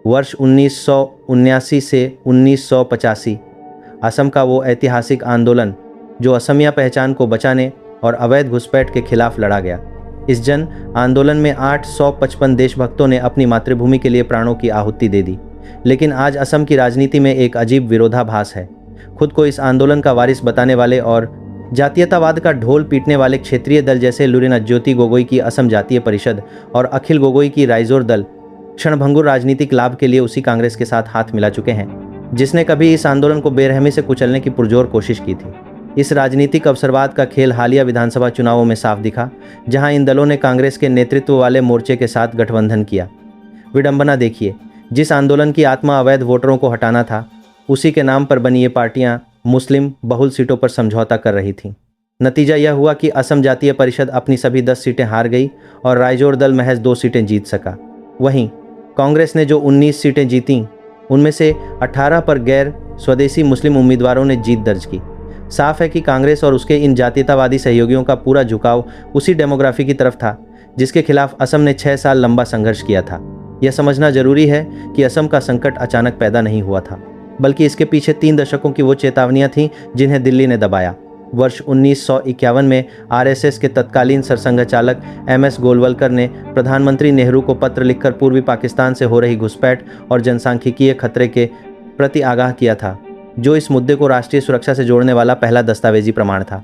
वर्ष 1979 से 1985 असम का वो ऐतिहासिक आंदोलन जो असमिया पहचान को बचाने और अवैध घुसपैठ के खिलाफ लड़ा गया। इस जन आंदोलन में 855 देशभक्तों ने अपनी मातृभूमि के लिए प्राणों की आहुति दे दी। लेकिन आज असम की राजनीति में एक अजीब विरोधाभास है। खुद को इस आंदोलन का वारिस बताने वाले और जातीयतावाद का ढोल पीटने वाले क्षेत्रीय दल जैसे लुरिनज्योति गोगोई की असम जातीय परिषद और अखिल गोगोई की राइजोर दल क्षणभंगुर राजनीतिक लाभ के लिए उसी कांग्रेस के साथ हाथ मिला चुके हैं जिसने कभी इस आंदोलन को बेरहमी से कुचलने की पुरजोर कोशिश की थी। इस राजनीतिक अवसरवाद का खेल हालिया विधानसभा चुनावों में साफ दिखा, जहां इन दलों ने कांग्रेस के नेतृत्व वाले मोर्चे के साथ गठबंधन किया। विडंबना देखिए, जिस आंदोलन की आत्मा अवैध वोटरों को हटाना था, उसी के नाम पर बनी ये पार्टियां मुस्लिम बहुल सीटों पर समझौता कर रही थीं। नतीजा यह हुआ कि असम जातीय परिषद अपनी सभी 10 सीटें हार गई और राइजोर दल महज 2 सीटें जीत सका। वहीं कांग्रेस ने जो 19 सीटें जीतीं, उनमें से 18 पर गैर स्वदेशी मुस्लिम उम्मीदवारों ने जीत दर्ज की। साफ है कि कांग्रेस और उसके इन जातीयतावादी सहयोगियों का पूरा झुकाव उसी डेमोग्राफी की तरफ था जिसके खिलाफ असम ने 6 साल लंबा संघर्ष किया था। यह समझना जरूरी है कि असम का संकट अचानक पैदा नहीं हुआ था, बल्कि इसके पीछे 3 दशकों की वो चेतावनियां थीं जिन्हें दिल्ली ने दबाया। वर्ष 1951 में आरएसएस के तत्कालीन सरसंघ चालक एमएस गोलवलकर ने प्रधानमंत्री नेहरू को पत्र लिखकर पूर्वी पाकिस्तान से हो रही घुसपैठ और जनसांख्यिकीय खतरे के प्रति आगाह किया था, जो इस मुद्दे को राष्ट्रीय सुरक्षा से जोड़ने वाला पहला दस्तावेजी प्रमाण था।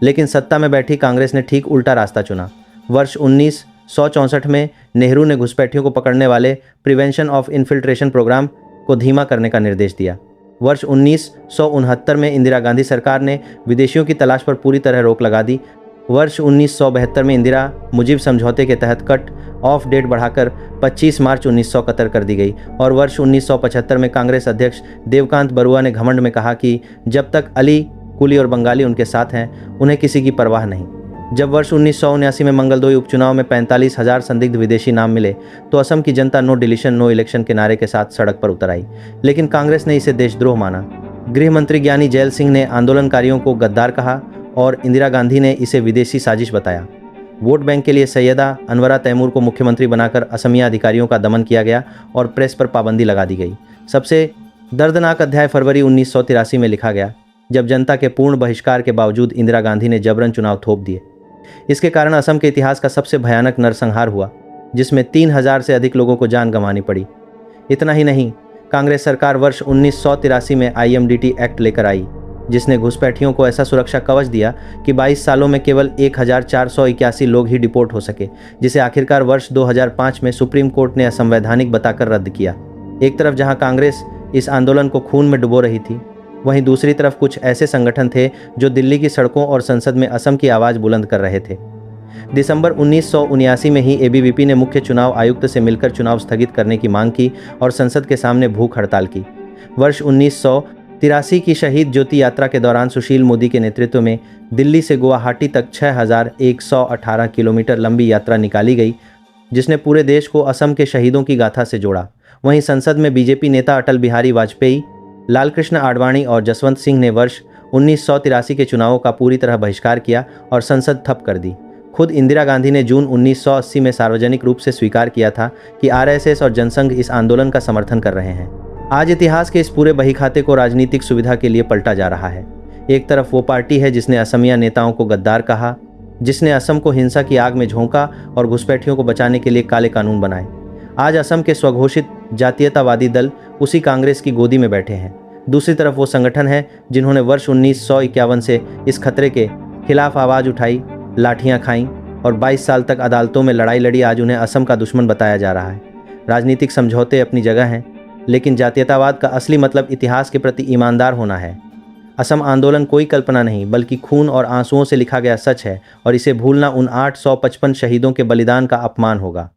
लेकिन सत्ता में बैठी कांग्रेस ने ठीक उल्टा रास्ता चुना। वर्ष 1964 में नेहरू ने घुसपैठियों को पकड़ने वाले प्रिवेंशन ऑफ इन्फिल्ट्रेशन प्रोग्राम को धीमा करने का निर्देश दिया। वर्ष 1969 में इंदिरा गांधी सरकार ने विदेशियों की तलाश पर पूरी तरह रोक लगा दी। वर्ष 1972 में इंदिरा मुजिब समझौते के तहत कट ऑफ डेट बढ़ाकर 25 मार्च 1971 कर दी गई और वर्ष 1975 में कांग्रेस अध्यक्ष देवकांत बरुआ ने घमंड में कहा कि जब तक अली, कुली और बंगाली उनके साथ हैं, उन्हें किसी की परवाह नहीं। जब वर्ष 1979 में मंगलदोई उपचुनाव में 45,000 संदिग्ध विदेशी नाम मिले तो असम की जनता नो डिलीशन नो इलेक्शन के नारे के साथ सड़क पर उतर आई, लेकिन कांग्रेस ने इसे देशद्रोह माना। गृह मंत्री ज्ञानी जैल सिंह ने आंदोलनकारियों को गद्दार कहा और इंदिरा गांधी ने इसे विदेशी साजिश बताया। वोट बैंक के लिए सैयदा अनवरा तैमूर को मुख्यमंत्री बनाकर असमिया अधिकारियों का दमन किया गया और प्रेस पर पाबंदी लगा दी गई। सबसे दर्दनाक अध्याय फरवरी 1983 में लिखा गया, जब जनता के पूर्ण बहिष्कार के बावजूद इंदिरा गांधी ने जबरन चुनाव थोप दिए। इसके कारण असम के इतिहास का सबसे भयानक नरसंहार हुआ, जिसमें 3000 से अधिक लोगों को जान गंवानी पड़ी। इतना ही नहीं, कांग्रेस सरकार वर्ष 1983 में IMDT एक्ट लेकर आई, जिसने घुसपैठियों को ऐसा सुरक्षा कवच दिया कि 22 सालों में केवल 1481 लोग ही डिपोर्ट हो सके, जिसे आखिरकार वर्ष 2005 में सुप्रीम कोर्ट ने असंवैधानिक बताकर रद्द किया। एक तरफ जहां कांग्रेस इस आंदोलन को खून में डुबो रही थी, वहीं दूसरी तरफ कुछ ऐसे संगठन थे जो दिल्ली की सड़कों और संसद में असम की आवाज़ बुलंद कर रहे थे। दिसंबर 1979 में ही ABVP ने मुख्य चुनाव आयुक्त से मिलकर चुनाव स्थगित करने की मांग की और संसद के सामने भूख हड़ताल की। वर्ष 1983 की शहीद ज्योति यात्रा के दौरान सुशील मोदी के नेतृत्व में दिल्ली से गुवाहाटी तक 6118 किलोमीटर लंबी यात्रा निकाली गई, जिसने पूरे देश को असम के शहीदों की गाथा से जोड़ा। वहीं संसद में BJP नेता अटल बिहारी वाजपेयी, लालकृष्ण आडवाणी और जसवंत सिंह ने वर्ष 1983 के चुनावों का पूरी तरह बहिष्कार किया और संसद ठप कर दी। खुद इंदिरा गांधी ने जून 1980 में सार्वजनिक रूप से स्वीकार किया था कि RSS और जनसंघ इस आंदोलन का समर्थन कर रहे हैं। आज इतिहास के इस पूरे बहीखाते को राजनीतिक सुविधा के लिए पलटा जा रहा है। एक तरफ वो पार्टी है जिसने असमिया नेताओं को गद्दार कहा, जिसने असम को हिंसा की आग में झोंका और घुसपैठियों को बचाने के लिए काले कानून बनाए। आज असम के स्वघोषित जातीयतावादी दल उसी कांग्रेस की गोदी में बैठे हैं। दूसरी तरफ वो संगठन है जिन्होंने वर्ष 1951 से इस खतरे के खिलाफ आवाज़ उठाई, लाठियां खाईं और 22 साल तक अदालतों में लड़ाई लड़ी। आज उन्हें असम का दुश्मन बताया जा रहा है। राजनीतिक समझौते अपनी जगह हैं, लेकिन जातीयतावाद का असली मतलब इतिहास के प्रति ईमानदार होना है। असम आंदोलन कोई कल्पना नहीं, बल्कि खून और आंसुओं से लिखा गया सच है और इसे भूलना उन 855 शहीदों के बलिदान का अपमान होगा।